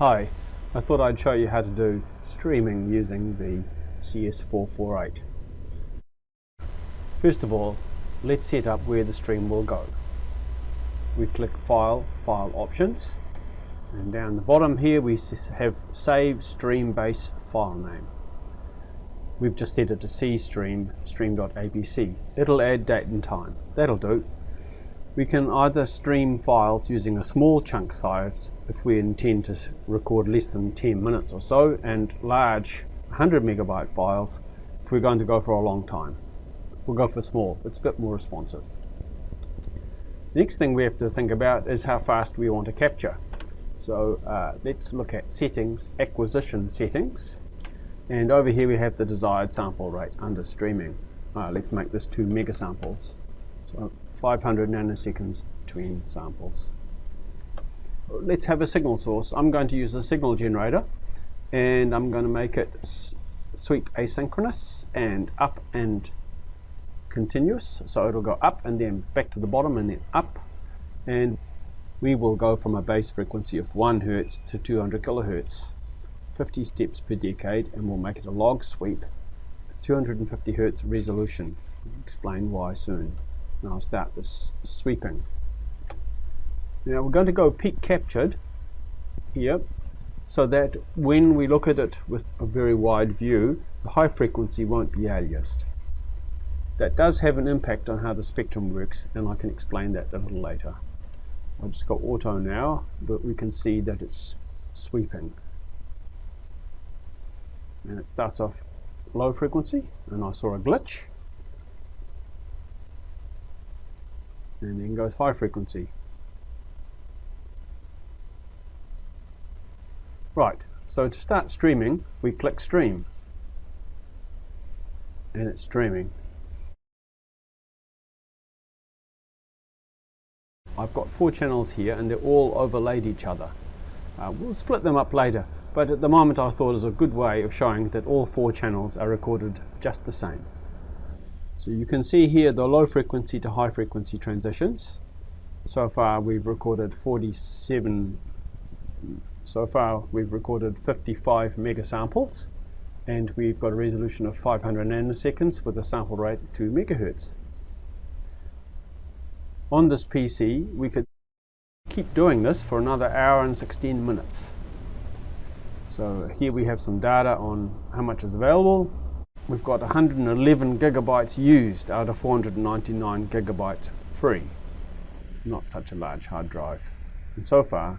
Hi, I thought I'd show you how to do streaming using the CS448. First of all, let's set up where the stream will go. We click File, File Options, and down the bottom here we have Save Stream Base File Name. We've just set it to CStream, stream.abc. It'll add date and time. That'll do. We can either stream files using a small chunk size if we intend to record less than 10 minutes or so, and large 100 megabyte files if we're going to go for a long time. We'll go for small, it's a bit more responsive. Next thing we have to think about is how fast we want to capture. So let's look at Settings, Acquisition Settings, and over here we have the desired sample rate under streaming. Let's make this 2 megasamples. So 500 nanoseconds between samples. Let's have a signal source. I'm going to use a signal generator, and I'm going to make it sweep asynchronous and up and continuous. So it'll go up and then back to the bottom and then up, and we will go from a base frequency of 1 Hertz to 200 kilohertz, 50 steps per decade, and we'll make it a log sweep with 250 Hertz resolution. I'll explain why soon. Now I'll start this sweeping. Now we're going to go peak captured here, so that when we look at it with a very wide view, the high frequency won't be aliased. That does have an impact on how the spectrum works, and I can explain that a little later. I'll just go auto now, but we can see that it's sweeping. And it starts off low frequency, and I saw a glitch. And then goes high frequency. Right, so to start streaming, we click Stream, and it's streaming. I've got 4 channels here, and they're all overlaid each other. We'll split them up later, but at the moment I thought it was a good way of showing that all 4 channels are recorded just the same. So you can see here the low frequency to high frequency transitions. So far we've recorded 55 megasamples, and we've got a resolution of 500 nanoseconds with a sample rate of 2 megahertz. On this PC we could keep doing this for another hour and 16 minutes. So here we have some data on how much is available. We've got 111 gigabytes used out of 499 gigabytes free. Not such a large hard drive. And so far,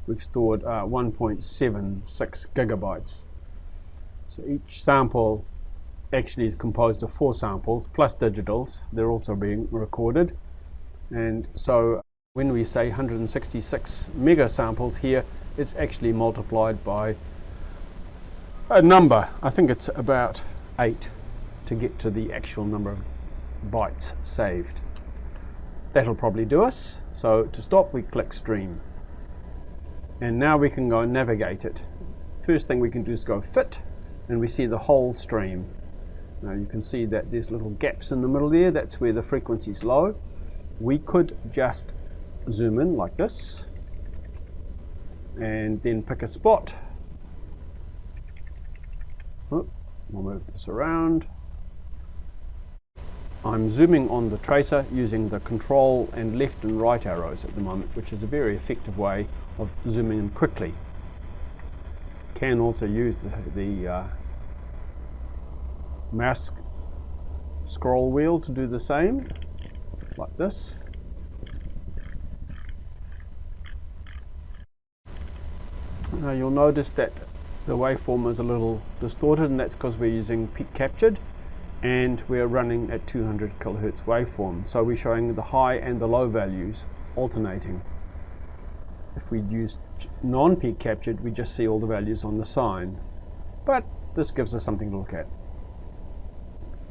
we've stored 1.76 gigabytes. So each sample actually is composed of 4 samples plus digitals. They're also being recorded. And so when we say 166 megasamples here, it's actually multiplied by a number. I think it's about 8 to get to the actual number of bytes saved. That'll probably do us. So to stop, we click Stream. And now we can go and navigate it. First thing we can do is go Fit, and we see the whole stream. Now you can see that there's little gaps in the middle there. That's where the frequency is low. We could just zoom in like this, and then pick a spot. We'll move this around. I'm zooming on the tracer using the control and left and right arrows at the moment, which is a very effective way of zooming in quickly. Can also use the mouse scroll wheel to do the same, like this. Now you'll notice that the waveform is a little distorted, and that's because we're using peak captured and we're running at 200 kilohertz waveform. So we're showing the high and the low values alternating. If we use non-peak captured, we just see all the values on the sign. But this gives us something to look at.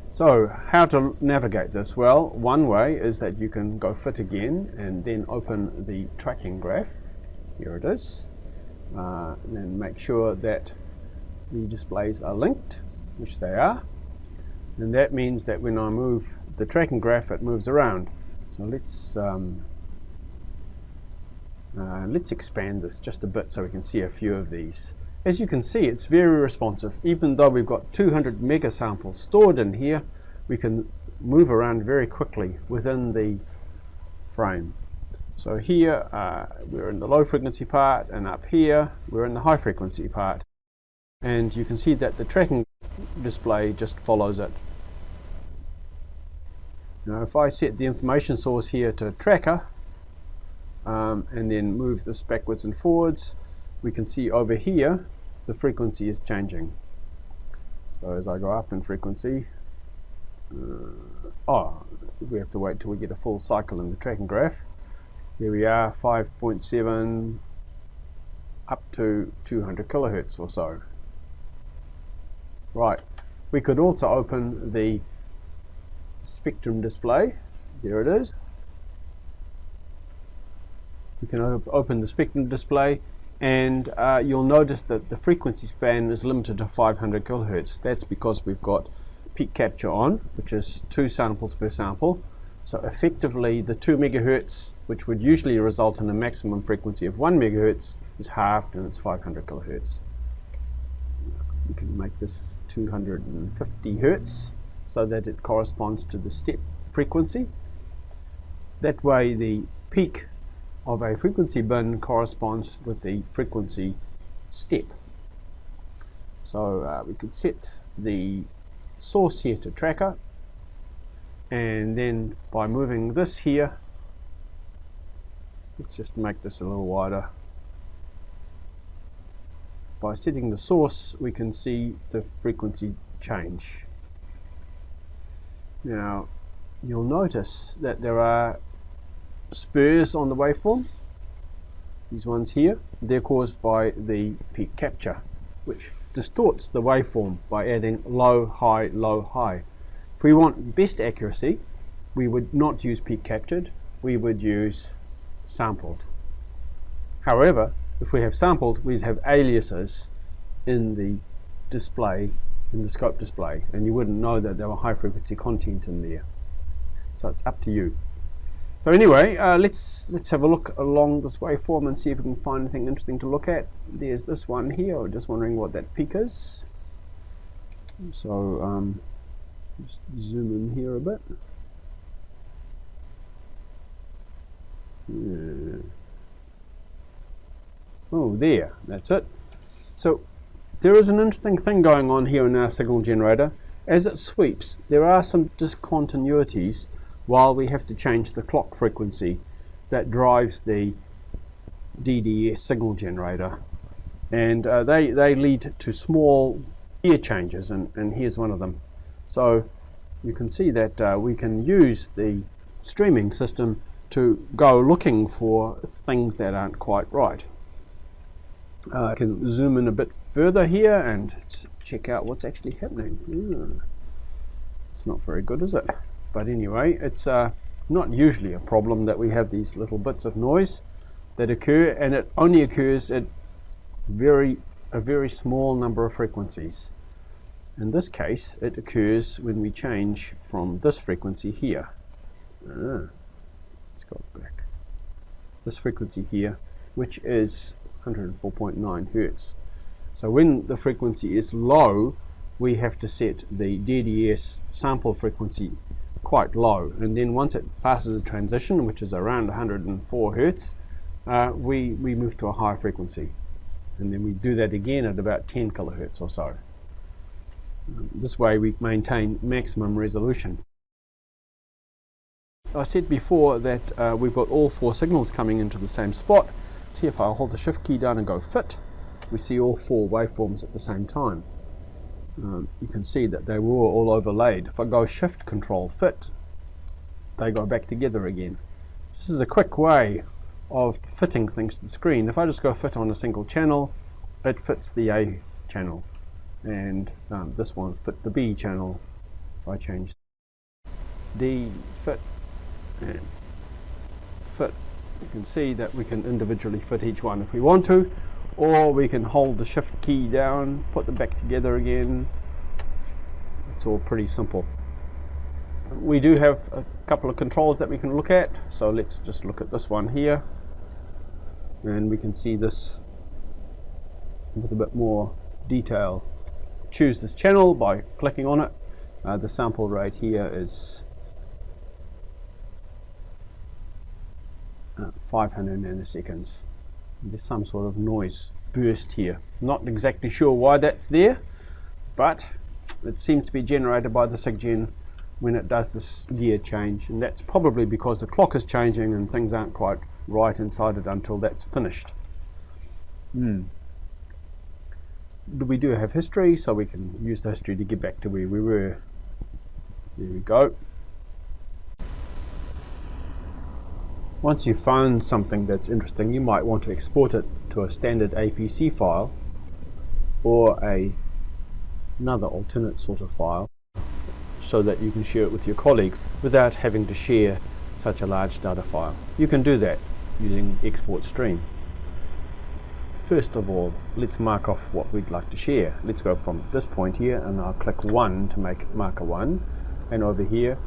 So how to navigate this? Well, one way is that you can go Fit again and then open the tracking graph. Here it is. And then make sure that the displays are linked, which they are. And that means that when I move the tracking graph, it moves around. So let's expand this just a bit so we can see a few of these. As you can see, it's very responsive. Even though we've got 200 mega samples stored in here, we can move around very quickly within the frame. So here we're in the low frequency part, and up here we're in the high frequency part. And you can see that the tracking display just follows it. Now if I set the information source here to tracker, and then move this backwards and forwards, we can see over here the frequency is changing. So as I go up in frequency, we have to wait till we get a full cycle in the tracking graph. Here we are, 5.7 up to 200 kilohertz or so. Right, we could also open the spectrum display. There it is. We can open the spectrum display, and you'll notice that the frequency span is limited to 500 kilohertz. That's because we've got peak capture on, which is 2 samples per sample. So effectively the 2 megahertz, which would usually result in a maximum frequency of 1 megahertz, is halved and it's 500 kilohertz. We can make this 250 hertz so that it corresponds to the step frequency. That way the peak of a frequency bin corresponds with the frequency step. So we could set the source here to tracker, and then by moving this here, let's just make this a little wider. By setting the source, we can see the frequency change. Now you'll notice that there are spurs on the waveform. These ones here, they're caused by the peak capture, which distorts the waveform by adding low, high, low, high. If we want best accuracy, we would not use peak captured, we would use sampled. However, if we have sampled, we'd have aliases in the display, in the scope display, and you wouldn't know that there were high frequency content in there. So it's up to you. So anyway, let's have a look along this waveform and see if we can find anything interesting to look at. There's this one here. I'm just wondering what that peak is. So just zoom in here a bit. Yeah. Oh, there, that's it. So there is an interesting thing going on here in our signal generator. As it sweeps, there are some discontinuities while we have to change the clock frequency that drives the DDS signal generator, and they lead to small gear changes, and here's one of them. So you can see that we can use the streaming system to go looking for things that aren't quite right. I can zoom in a bit further here and check out what's actually happening. It's not very good, is it? But anyway, it's not usually a problem that we have these little bits of noise that occur, and it only occurs at a very small number of frequencies. In this case, it occurs when we change from this frequency here. Let's go back. This frequency here, which is 104.9 Hertz. So when the frequency is low, we have to set the DDS sample frequency quite low, and then once it passes a transition, which is around 104 Hertz, we move to a higher frequency, and then we do that again at about 10 kilohertz or so. This way we maintain maximum resolution. I said before that we've got all 4 signals coming into the same spot. See, if I hold the shift key down and go fit, we see all 4 waveforms at the same time. You can see that they were all overlaid. If I go shift control fit, they go back together again. This is a quick way of fitting things to the screen. If I just go fit on a single channel, it fits the A channel, and this one fit the B channel. If I change D, fit, and fit, you can see that we can individually fit each one if we want to, or we can hold the shift key down, put them back together again. It's all pretty simple. We do have a couple of controls that we can look at, so let's just look at this one here, and we can see this with a bit more detail. Choose this channel by clicking on it. The sample rate here is 500 nanoseconds. There's some sort of noise burst here. Not exactly sure why that's there, but it seems to be generated by the SIGGEN when it does this gear change, and that's probably because the clock is changing and things aren't quite right inside it until that's finished. We do have history, so we can use the history to get back to where we were. There we go. Once you've found something that's interesting, you might want to export it to a standard APC file or another alternate sort of file, so that you can share it with your colleagues without having to share such a large data file. You can do that using export stream. First of all, let's mark off what we'd like to share. Let's go from this point here, and I'll click 1 to make marker 1, and over here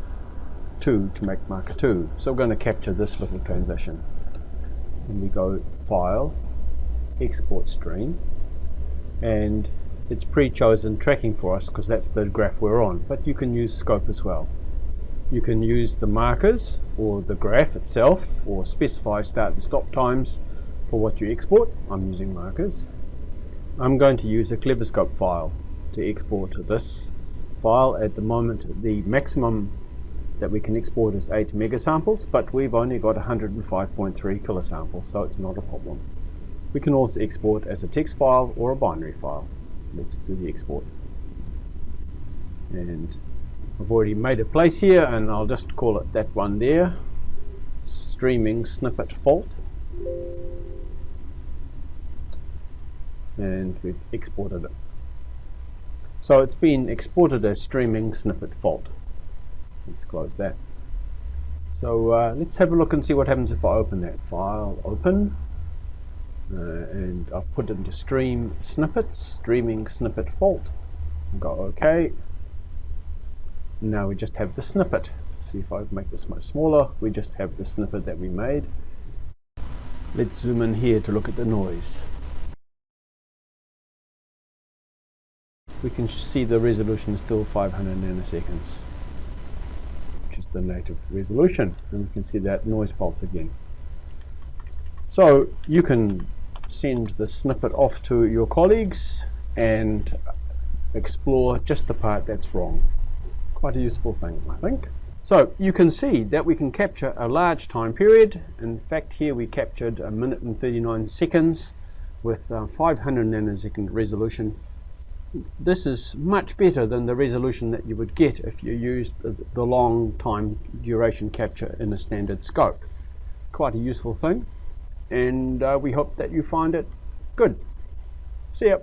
2 to make marker 2. So we're going to capture this little transition. And we go File, Export Stream, and it's pre-chosen tracking for us because that's the graph we're on, but you can use scope as well. You can use the markers or the graph itself, or specify start and stop times for what you export. I'm using markers. I'm going to use a Cleverscope file to export this file. At the moment, the maximum that we can export is 8 megasamples, but we've only got 105.3 kilosamples, so it's not a problem. We can also export as a text file or a binary file. Let's do the export. And I've already made a place here, and I'll just call it that one there, streaming snippet fault. And we've exported it. So it's been exported as streaming snippet fault. Let's close that. So let's have a look and see what happens if I open that file. Open. And I've put it into stream snippets, streaming snippet fault. Go OK. Now we just have the snippet. See if I make this much smaller. We just have the snippet that we made. Let's zoom in here to look at the noise. We can see the resolution is still 500 nanoseconds, which is the native resolution, and we can see that noise pulse again. So you can send the snippet off to your colleagues and explore just the part that's wrong. Quite a useful thing, I think. So you can see that we can capture a large time period. In fact, here we captured 1 minute and 39 seconds with 500 nanosecond resolution. This is much better than the resolution that you would get if you used the long time duration capture in a standard scope. Quite a useful thing, and we hope that you find it good. See ya.